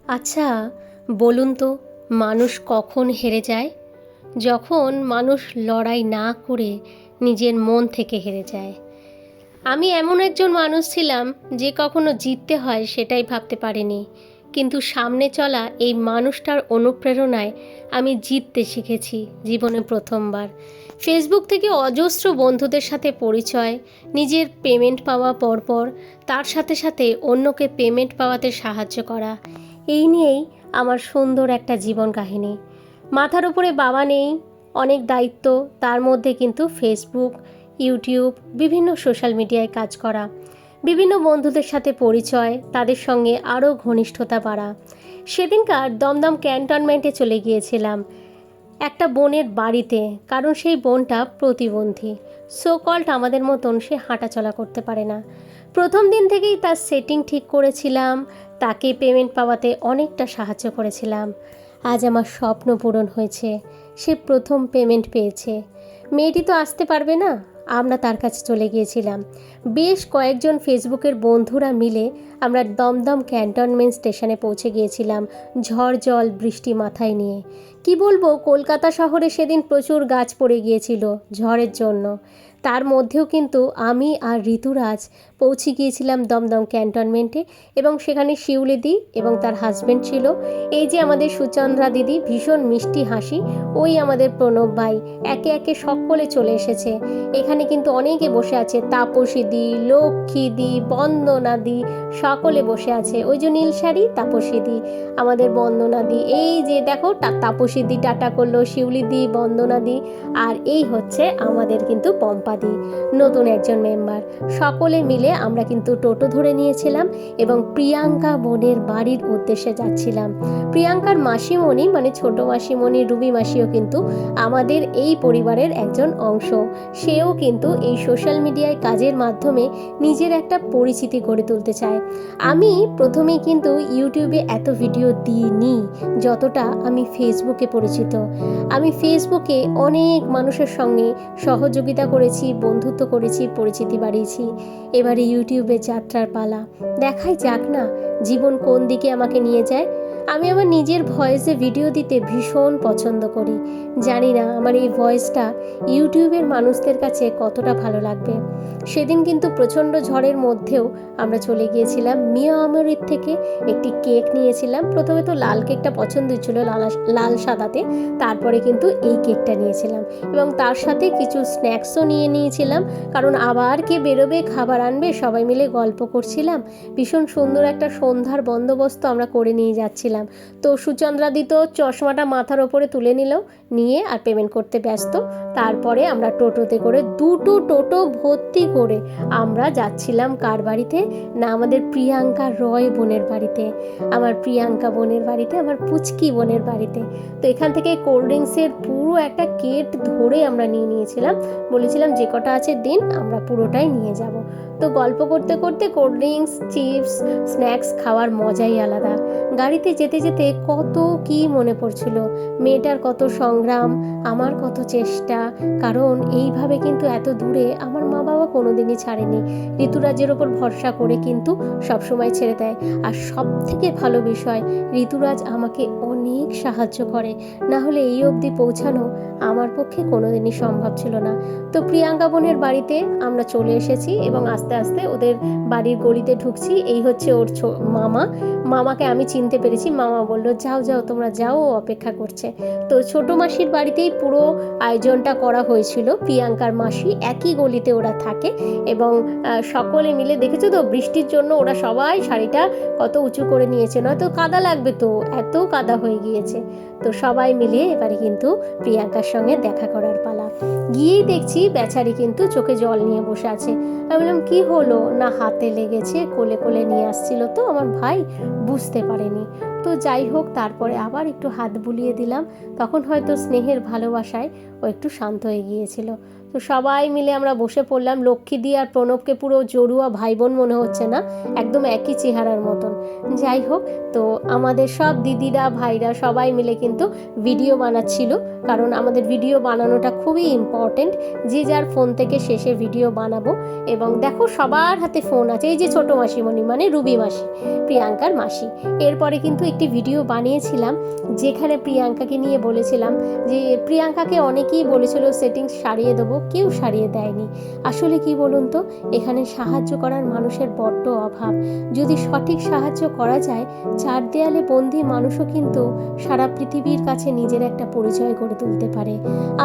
আচ্ছা, বলুন তো, মানুষ কখন হেরে যায়? যখন মানুষ লড়াই না করে নিজের মন থেকে হেরে যায়। আমি এমন একজন মানুষ ছিলাম যে কখনো জিততে হয় সেটাই ভাবতে পারিনি, কিন্তু সামনে চলা এই মানুষটার অনুপ্রেরণায় আমি জিততে শিখেছি জীবনে প্রথমবার। ফেসবুক থেকে অজস্র বন্ধুদের সাথে পরিচয়, নিজের পেমেন্ট পাওয়া পরপর তার সাথে সাথে অন্যকে পেমেন্ট পাওয়াতে সাহায্য করা, এই নিয়েই আমার সুন্দর একটা জীবন কাহিনী। মাথার উপরে বাবা নেই, অনেক দায়িত্ব, তার মধ্যে কিন্তু ফেসবুক, ইউটিউব, বিভিন্ন সোশ্যাল মিডিয়ায় কাজ করা, বিভিন্ন বন্ধুদের সাথে পরিচয়, তাদের সঙ্গে আরও ঘনিষ্ঠতা বাড়া। সেদিনকার দমদম ক্যান্টনমেন্টে চলে গিয়েছিলাম একটা বোনের বাড়িতে, কারণ সেই বোনটা প্রতিবন্ধী, সো কল্ড আমাদের মতন সে হাঁটাচলা করতে পারে না। প্রথম দিন থেকেই তার সেটিং ঠিক করেছিলাম, তাকে পেমেন্ট পাওয়াতে অনেকটা সাহায্য করেছিলাম। আজ আমার স্বপ্ন পূরণ হয়েছে, সে প্রথম পেমেন্ট পেয়েছে। মেয়েটি তো আসতে পারবে না, আমরা তার কাছে চলে গিয়েছিলাম। বেশ কয়েকজন ফেসবুকের বন্ধুরা মিলে আমরা দমদম ক্যান্টনমেন্ট স্টেশনে পৌঁছে গিয়েছিলাম ঝড় জল বৃষ্টি মাথায় নিয়ে। কি বলবো, কলকাতা শহরে সেদিন প্রচুর গাছ পড়ে গিয়েছিল ঝড়ের জন্য। তার মধ্যেও কিন্তু আমি আর ঋতুরাজ পৌঁছে গিয়েছিলাম দমদম ক্যান্টনমেন্টে, এবং সেখানে শিউলিদি এবং তার হাজব্যান্ড ছিল। এই যে আমাদের সুচন্দ্রা দিদি, ভীষণ মিষ্টি হাসি, ওই আমাদের প্রণব ভাই, একে একে সকলে চলে এসেছে। এখানে কিন্তু অনেকে বসে আছে, তাপসীদি, লক্ষ্মীদি, বন্দনাদি, সকলে বসে আছে। ওই যে নীল শাড়ি তাপসীদি, আমাদের বন্দনাদি, এই যে দেখো তাপসীদি টাটা করলো, শিউলিদি, বন্দনাদি, আর এই হচ্ছে আমাদের কিন্তু পম্পাদি, নতুন একজন মেম্বার। সকলে মিলে আমরা কিন্তু টোটো ধরে নিয়েছিলাম এবং প্রিয়াঙ্কা বোনের বাড়ির উদ্দেশ্যে যাচ্ছিলাম। প্রিয়াঙ্কার মাসিমণি মানে ছোট মাসিমণি রুবি মাসিও কিন্তু আমাদের এই পরিবারের একজন অংশ। সেও কিন্তু এই সোশ্যাল মিডিয়ায় কাজের মাধ্যমে নিজের একটা পরিচিতি গড়ে তুলতে চায়। আমি প্রথমেই কিন্তু ইউটিউবে এত ভিডিও দিইনি যতটা আমি ফেসবুকে পরিচিত। আমি ফেসবুকে অনেক মানুষের সঙ্গে সহযোগিতা করেছি, বন্ধুত্ব করেছি, পরিচিতি বাড়িয়েছি। এবারে ইউটিউবে যাত্রার পালা, দেখাই যাক না জীবন কোন দিকে আমাকে নিয়ে যায়। আমি আমার নিজের ভয়েসে ভিডিও দিতে ভীষণ পছন্দ করি। জানি না আমার এই ভয়েসটা ইউটিউবের মানুষদের কাছে কতটা ভালো লাগবে। সেদিন কিন্তু প্রচণ্ড ঝড়ের মধ্যেও আমরা চলে গিয়েছিলাম মিয়া আমরির থেকে একটি কেক নিয়েছিলাম। প্রথমে তো লাল কেকটা পছন্দ ছিল, লাল সাদাতে, তারপরে কিন্তু এই কেকটা নিয়েছিলাম এবং তার সাথে কিছু স্ন্যাক্সও নিয়ে নিয়েছিলাম, কারণ আবার কে বেরোবে, খাবার আনবে, সবাই মিলে গল্প করছিলাম। ভীষণ সুন্দর একটা সন্ধ্যার বন্দোবস্ত আমরা করে নিয়ে যাচ্ছিলাম। তো সুচন্দ্রাদি তো চশমাটা মাথার ওপরে তুলে নিয়ে আর পেমেন্ট করতে ব্যস্ত। তারপরে আমরা টোটোতে করে, দুটো টোটো ভর্তি করে আমরা যাচ্ছিলাম কার বাড়িতে না, আমাদের প্রিয়াঙ্কা রয় বোনের বাড়িতে, আমার প্রিয়াঙ্কা বোনের বাড়িতে, আমার পুচকি বোনের বাড়িতে। তো এখান থেকে কোল্ড ড্রিঙ্কসের পুরো একটা কেট ধরে আমরা নিয়ে নিয়েছিলাম, বলেছিলাম যে কটা আছে দিন, আমরা পুরোটাই নিয়ে যাব। তো গল্প করতে করতে কোল্ড ড্রিঙ্কস, চিপস, স্ন্যাক্স খাওয়ার মজাই আলাদা। গাড়িতে যেতে যেতে কত কি মনে পড়ছিল, মেয়েটার কত সংগ্রাম, আমার কত চেষ্টা, কারণ এইভাবে কিন্তু এত দূরে আমার মা বাবা কোনোদিনই ছাড়েনি। ঋতুরাজের ওপর ভরসা করে কিন্তু সবসময় ছেড়ে দেয়। আর সব থেকে ভালো বিষয়, ঋতুরাজ আমাকে অনেক সাহায্য করে, না হলে এই অবধি পৌঁছানো আমার পক্ষে কোনোদিনই সম্ভব ছিল না। তো প্রিয়াঙ্কা বোনের বাড়িতে আমরা চলে এসেছি এবং আস্তে আস্তে ওদের বাড়ির গলিতে ঢুকছি। এই হচ্ছে ওর মামাকে আমি চিনতে পেরেছি। মামা বলল, যাও যাও তোমরা যাও, ও অপেক্ষা করছে। তো ছোট মাসির বাড়িতেই পুরো আয়োজনটা করা হয়েছিল। প্রিয়াঙ্কার মাসি, একই গলিতে ওরা থাকে এবং সকলে মিলে, দেখেছো তো বৃষ্টির জন্য ওরা সবাই শাড়িটা কত উঁচু করে নিয়েছে, নয়তো কাদা লাগবে, তো এত কাদা হয়ে গিয়েছে। তো সবাই মিলে এবারে কিন্তু প্রিয়াঙ্কার সঙ্গে দেখা করার পালা। গিয়েই দেখছি বেচারি কিন্তু চোখে জল নিয়ে বসে আছে। আমি বললাম, কি হলো? না হাতে লেগেছে, কোলে কোলে নিয়ে আসছিল তো আমার ভাই, বুঝতে পারেনি। তো যাই হোক, তারপরে আবার একটু হাত বুলিয়ে দিলাম, তখন হয়তো স্নেহের ভালোবাসায় ও একটু শান্ত হয়ে গিয়েছিল। তো তো সবাই মিলে আমরা বসে পড়লাম। লক্ষ্মীদি আর প্রণবকে পুরো জড়ুয়া ভাই বোন মনে হচ্ছে না, একদম একই চেহারার মতন। যাই হোক, তো আমাদের সব দিদিরা ভাইরা সবাই মিলে কিন্তু ভিডিও বানাচ্ছিল, কারণ আমাদের ভিডিও বানানোটা খুবই ইম্পর্টেন্ট। যে যার ফোন থেকে শেষে ভিডিও বানাবো। এবং দেখো সবার হাতে ফোন আছে। এই যে ছোটো মাসিমণি মানে রুবি মাসি, প্রিয়াঙ্কার মাসি। এরপরে কিন্তু একটি ভিডিও বানিয়েছিলাম যেখানে প্রিয়াঙ্কাকে নিয়ে বলেছিলাম যে প্রিয়াঙ্কাকে অনেকেই বলেছিল সেটিংস সারিয়ে দেবো, কেউ সারিয়ে দেয়নি। আসলে কি বলুন তো, এখানে সাহায্য করার মানুষের বড্ড অভাব। যদি সঠিক সাহায্য করা যায়, চার দেয়ালে বন্দি মানুষও কিন্তু সারা পৃথিবীর কাছে নিজের একটা পরিচয় গড়ে তুলতে পারে।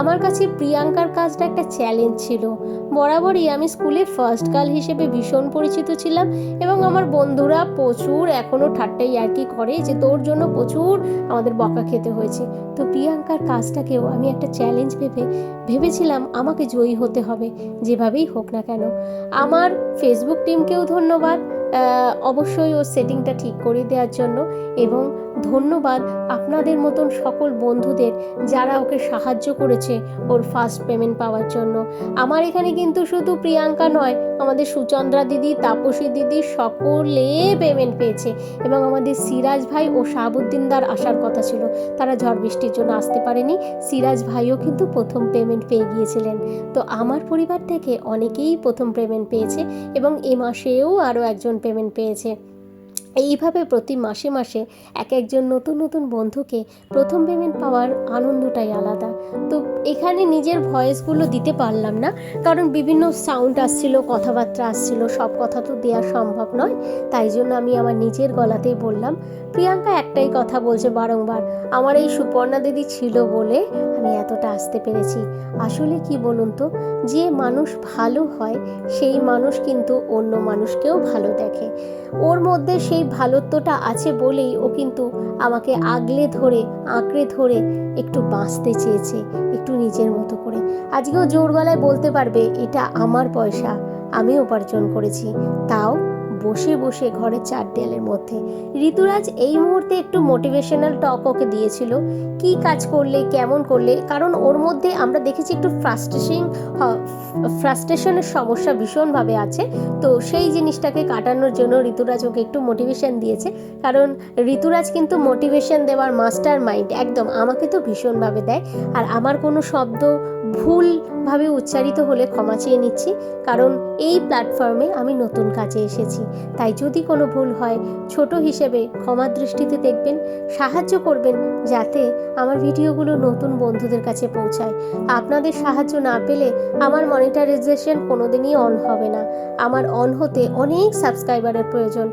আমার কাছে প্রিয়াঙ্কার কাজটা একটা চ্যালেঞ্জ ছিল। বরাবরই আমি স্কুলে ফার্স্ট গার্ল হিসেবে ভীষণ পরিচিত ছিলাম, এবং আমার বন্ধুরা প্রচুর এখনও ঠাট্টাই আর কি করে যে তোর জন্য প্রচুর আমাদের বকা খেতে হয়েছে। তো প্রিয়াঙ্কার কাজটাকেও আমি একটা চ্যালেঞ্জ ভেবেছিলাম আমাকে জয়ী হতে হবে, যেভাবেই হোক না কেন। আমার ফেসবুক টিমকেও ধন্যবাদ অবশ্যই ওর সেটিংটা ঠিক করে দেওয়ার জন্য, এবং ধন্যবাদ আপনাদের মতন সকল বন্ধুদের যারা ওকে সাহায্য করেছে ওর ফার্স্ট পেমেন্ট পাওয়ার জন্য। আমার এখানে কিন্তু শুধু প্রিয়াঙ্কা নয়, আমাদের সুচন্দ্রা দিদি, তাপসী দিদি সকলে পেমেন্ট পেয়েছে। এবং আমাদের সিরাজ ভাই ও শাহাবুদ্দিনদার আসার কথা ছিল, তারা ঝড় বৃষ্টির জন্য আসতে পারেনি। সিরাজ ভাইও কিন্তু প্রথম পেমেন্ট পেয়ে গিয়েছিলেন। তো আমার পরিবার থেকে অনেকেই প্রথম পেমেন্ট পেয়েছে, এবং এ মাসেও আরও একজন পেমেন্ট পেয়েছে। এইভাবে প্রতি মাসে মাসে একজন নতুন নতুন বন্ধুকে প্রথম পেমেন্ট পাওয়ার আনন্দটাই আলাদা। তো এখানে নিজের ভয়েসগুলো দিতে পারলাম না, কারণ বিভিন্ন সাউন্ড আসছিল, কথাবার্তা আসছিল, সব কথা তো দেওয়া সম্ভব নয়। তাই জন্য আমি আমার নিজের গলাতেই বললাম। প্রিয়াঙ্কা একটাই কথা বলছে বারংবার, আমার এই সুপর্ণা দিদি ছিল বলে আমি এতটা আসতে পেরেছি। আসলে কি বলুন তো, যে মানুষ ভালো হয় সেই মানুষ কিন্তু অন্য মানুষকেও ভালো দেখে। ওর মধ্যে সেই ভালোত্বটা আছে বলেই ও কিন্তু আমাকে আঁকড়ে ধরে একটু বাঁচতে চেয়েছে, একটু নিজের মতো করে। আজকেও জোর গলায় বলতে পারবে এটা আমার পয়সা, আমি উপার্জন করেছি, তাও বসে বসে ঘরের চার দেয়ালের মধ্যে। ঋতুরাজ এই মুহূর্তে একটু মোটিভেশনাল টক ওকে দিয়েছিল, কি কাজ করলে কেমন করলে, কারণ ওর মধ্যে আমরা দেখেছি একটু ফ্রাস্ট্রেশনের সমস্যা ভীষণভাবে আছে। তো সেই জিনিসটাকে কাটানোর জন্য ঋতুরাজ ওকে একটু মোটিভেশন দিয়েছে, কারণ ঋতুরাজ কিন্তু মোটিভেশন দেওয়ার মাস্টার মাইন্ড, একদম আমাকে তো ভীষণভাবে দেয়। আর আমার কোনো শব্দ ভুলভাবে উচ্চারিত হলে ক্ষমা চেয়ে নিচ্ছি, কারণ এই প্ল্যাটফর্মে আমি নতুন কাজে এসেছি। তাই যদি কোনো ভুল হয় ছোট হিসেবে ক্ষমার দৃষ্টিতে দেখবেন, সাহায্য করবেন যাতে আমার ভিডিওগুলো নতুন বন্ধুদের কাছে পৌঁছায়। আপনাদের সাহায্য না পেলে আমার মনিটাইজেশন কোনোদিনই অন হবে না। আমার অন হতে অনেক সাবস্ক্রাইবারের প্রয়োজন,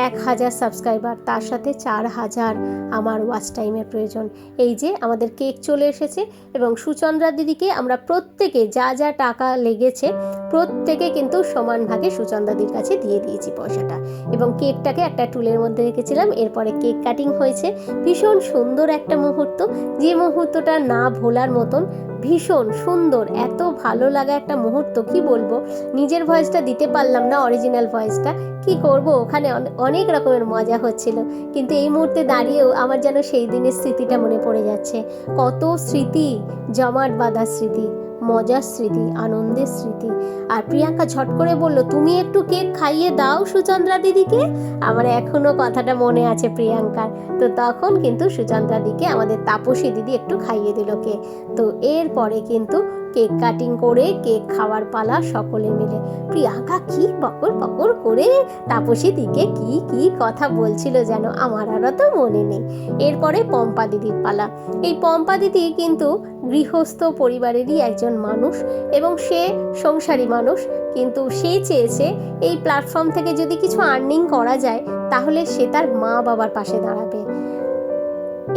1000 সাবস্ক্রাইবার, তার সাথে 4000 আমার ওয়াচ টাইমের প্রয়োজন। এই যে আমাদের কেক চলে এসেছে, এবং সুচন্দ্রা দিদিকে আমরা প্রত্যেকে যা যা টাকা লেগেছে প্রত্যেকে কিন্তু সমান ভাগে সুচন্দ্রাদির কাছে দিয়ে দিয়েছি পয়সাটা, এবং কেকটাকে একটা টুলের মধ্যে রেখেছিলাম। এরপরে কেক কাটিং হয়েছে, ভীষণ সুন্দর একটা মুহূর্ত, যে মুহূর্তটা না ভোলার মতন, ভীষণ সুন্দর, এত ভালো লাগা একটা মুহূর্ত, কি বলবো। নিজের ভয়েসটা দিতে পারলাম না, অরিজিনাল ভয়েসটা, কি করব, ওখানে অনেক রকমের মজা হচ্ছিল। কিন্তু এই মুহূর্তে দাঁড়িয়েও আমার যেন সেই দিনের স্মৃতিটা মনে পড়ে যাচ্ছে। কত স্মৃতি, জমাট বাঁধা স্মৃতি, মজার স্মৃতি, আনন্দের স্মৃতি। আর প্রিয়াঙ্কা ঝট করে বলল, তুমি একটু কেক খাইয়ে দাও সুচন্দ্রা দিদিকে। আমার এখনও কথাটা মনে আছে প্রিয়াঙ্কার। তো তখন কিন্তু সুচন্দ্রা দিদিকে আমাদের তাপসী দিদি একটু খাইয়ে দিল কেক। তো এরপরে কিন্তু কেক কাটিং করে কেক খাওয়ার পালা সকলে মিলে। প্রিয়াঙ্কা কি বকর বকর করে তাপসী দিকে কি কি কথা বলছিল যেন, আমার আরও তো মনে নেই। এরপরে পম্পা দিদির পালা। এই পম্পা দিদি কিন্তু গৃহস্থ পরিবারেরই একজন মানুষ, এবং সে সংসারী মানুষ, কিন্তু সে চেয়েছে এই প্ল্যাটফর্ম থেকে যদি কিছু আর্নিং করা যায় তাহলে সে তার মা বাবার পাশে দাঁড়াবে।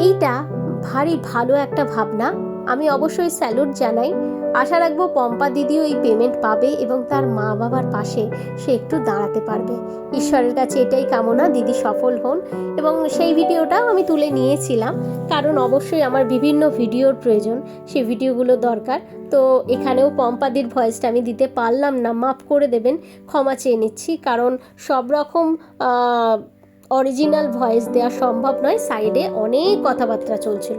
এইটা ভারী ভালো একটা ভাবনা, আমি অবশ্যই স্যালুট জানাই। আশা রাখবো পম্পা দিদিও এই পেমেন্ট পাবে এবং তার মা বাবার পাশে সে একটু দাঁড়াতে পারবে। ঈশ্বরের কাছে এটাই কামনা, দিদি সফল হন। এবং সেই ভিডিওটাও আমি তুলে নিয়েছিলাম, কারণ অবশ্যই আমার বিভিন্ন ভিডিওর প্রয়োজন, সেই ভিডিওগুলো দরকার। তো এখানেও পম্পাদির ভয়েসটা আমি দিতে পারলাম না, মাফ করে দেবেন, ক্ষমা চেয়ে নিচ্ছি। কারণ সব রকম অরিজিনাল ভয়েস দেওয়া সম্ভব নয়, সাইডে অনেক কথাবার্তা চলছিল,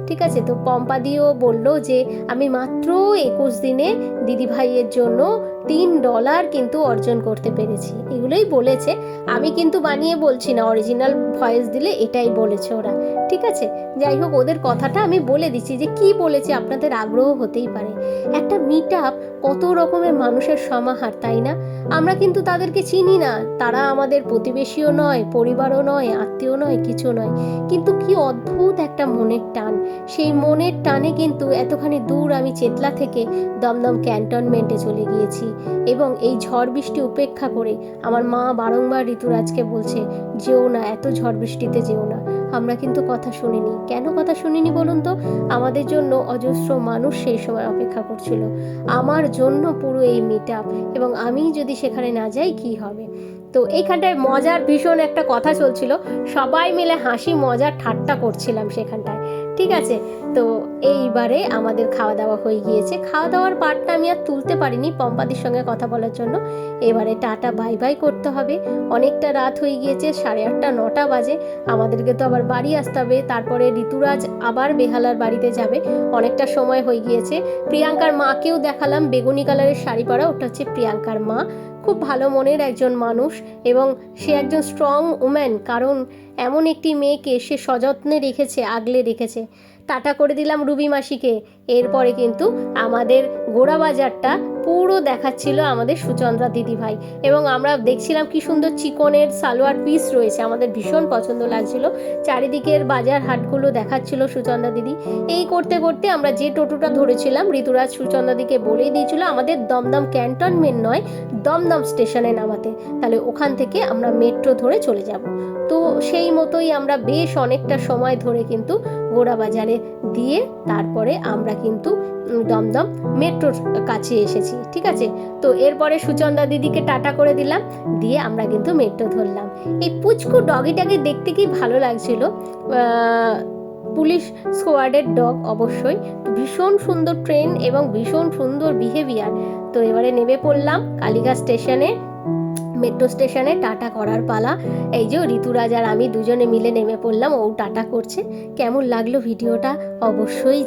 ঠিক আছে। তো পম্পাদিও বলল যে আমি মাত্র 21 দিনে দিদিভাইয়ের জন্য $3 কিন্তু অর্জন করতে পেরেছি, এগুলোই বলেছে। আমি কিন্তু বানিয়ে বলছি না, অরিজিনাল ভয়েস দিলে এটাই বলেছে ওরা, ঠিক আছে। যাই হোক, ওদের কথাটা আমি বলে দিচ্ছি যে কি বলেছে, আপনাদের আগ্রহ হতেই পারে। একটা মিট আপ কত রকমের মানুষের সমাহার, তাই না? আমরা কিন্তু তাদেরকে চিনি না, তারা আমাদের প্রতিবেশীও নয়, পরিবারও নয়, আত্মীয় নয়, কিছু নয়, কিন্তু কি অদ্ভুত একটা মনের টান। সেই মনের টানে কিন্তু এতখানি দূর আমি চেতলা থেকে দমদম ক্যান্টনমেন্টে চলে গিয়েছি, এবং এই ঝড় বৃষ্টি উপেক্ষা করে আমার মা বারংবার ঋতুরাজকে বলছে যেও না, এত ঝড় বৃষ্টিতে যেও না। আমরা কিন্তু কথা শুনিনি। কেন কথা শুনিনি বলুন তো? আমাদের জন্য অজস্র মানুষ সেই সময় অপেক্ষা করছিল, আমার জন্য পুরো এই মিট আপ, এবং আমি যদি সেখানে না যাই কি হবে। তো এইখানটায় মজার ভীষণ একটা কথা চলছিল, সবাই মিলে হাসি মজা ঠাট্টা করছিলাম সেখানটায়, ঠিক আছে। তো এইবারে আমাদের খাওয়া দাওয়া হয়ে গিয়েছে। খাওয়া দাওয়ার পার্টটা আমি আর তুলতে পারিনি পম্পাদির সঙ্গে কথা বলার জন্য। এবারে টাটা বাই বাই করতে হবে, অনেকটা রাত হয়ে গিয়েছে, 8:30 9টা বাজে। আমাদেরকে তো আবার বাড়ি আসতে হবে, তারপরে ঋতুরাজ আবার বেহালার বাড়িতে যাবে, অনেকটা সময় হয়ে গিয়েছে। প্রিয়াঙ্কার মাকেও দেখালাম, বেগুনি কালারের শাড়ি পরা, ওটা হচ্ছে প্রিয়াঙ্কার মা। খুব ভালো মনের একজন মানুষ, এবং সে একজন স্ট্রং উম্যান, কারণ এমন একটি মেয়েকে সে সযত্নে রেখেছে, আগলে রেখেছে। টাটা করে দিলাম রুবি মাসিকে। এরপরে কিন্তু আমাদের গোড়া বাজারটা পুরো দেখাচ্ছিল আমাদের সুচন্দ্রা দিদিভাই, এবং আমরা দেখছিলাম কি সুন্দর চিকনের সালোয়ার পিস রয়েছে, আমাদের ভীষণ পছন্দ লাগছিল। চারিদিকের বাজার হাটগুলো দেখাচ্ছিল সুচন্দ্রা দিদি। এই করতে করতে আমরা যে টোটোটা ধরেছিলাম, ঋতুরাজ সুচন্দ্রা দিকে বলেই দিয়েছিল আমাদের দমদম ক্যান্টনমেন্ট নয়, দমদম স্টেশনে নামাতে, তাহলে ওখান থেকে আমরা মেট্রো ধরে চলে যাব। তো সেই মতোই আমরা বেশ অনেকটা সময় ধরে কিন্তু গোড়া বাজারে দিয়ে তারপরে আমরা কিন্তু দমদম মেট্রোর কাছে এসেছি, ঠিক আছে। তো এরপরে সুচন্দ্রা দিদিকে টাটা করে দিলাম, দিয়ে আমরা কিন্তু মেট্রো ধরলাম। এই পুচকু ডগিটাকে দেখতে কি ভালো লাগছিল, পুলিশ স্কোয়াডের ডগ অবশ্যই। ভীষণ সুন্দর ট্রেন এবং ভীষণ সুন্দর বিহেভিয়ার। তো এবারে নেমে পড়লাম কালীঘাট স্টেশনে, মেট্রো স্টেশনে টাটা করার পালা। এই যে ঋতুরাজ আর আমি দুজনে মিলে নেমে পড়লাম, ও টাটা করছে। কেমন লাগলো ভিডিওটা অবশ্যই